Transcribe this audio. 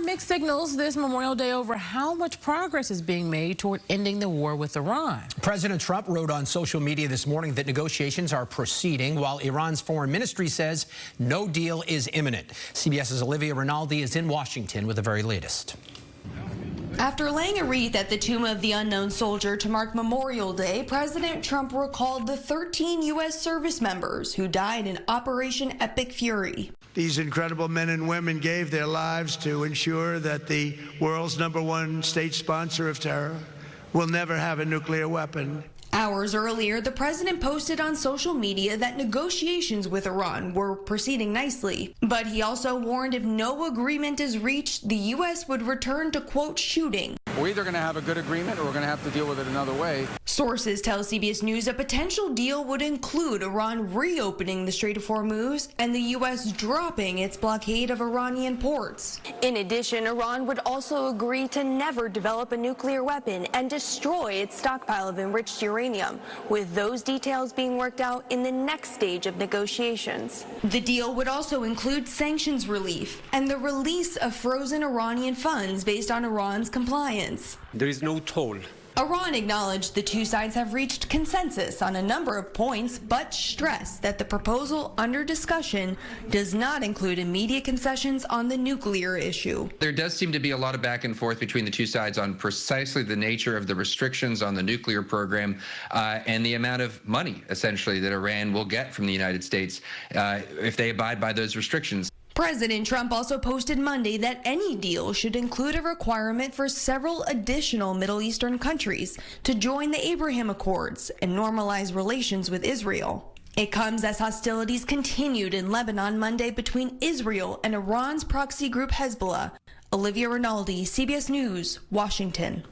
mixed signals this Memorial Day over how much progress is being made toward ending the war with Iran. President Trump wrote on social media this morning that negotiations are proceeding, while Iran's foreign ministry says no deal is imminent. CBS's Olivia Rinaldi is in Washington with the very latest. After laying a wreath at the tomb of the unknown soldier to mark Memorial Day, President Trump recalled the 13 U.S. service members who died in Operation Epic Fury. These incredible men and women gave their lives to ensure that the world's #1 state sponsor of terror will never have a nuclear weapon. Hours earlier, the president posted on social media that negotiations with Iran were proceeding nicely. But he also warned if no agreement is reached, the U.S. would return to, quote, shooting. We're either going to have a good agreement or we're going to have to deal with it another way. Sources tell CBS News a potential deal would include Iran reopening the Strait of Hormuz and the U.S. dropping its blockade of Iranian ports. In addition, Iran would also agree to never develop a nuclear weapon and destroy its stockpile of enriched uranium, with those details being worked out in the next stage of negotiations. The deal would also include sanctions relief and the release of frozen Iranian funds based on Iran's compliance. There is no toll. Iran acknowledged the two sides have reached consensus on a number of points, but stressed that the proposal under discussion does not include immediate concessions on the nuclear issue. There does seem to be a lot of back and forth between the two sides on precisely the nature of the restrictions on the nuclear program and the amount of money, essentially, that Iran will get from the United States if they abide by those restrictions. President Trump also posted Monday that any deal should include a requirement for several additional Middle Eastern countries to join the Abraham Accords and normalize relations with Israel. It comes as hostilities continued in Lebanon Monday between Israel and Iran's proxy group Hezbollah. Olivia Rinaldi, CBS News, Washington.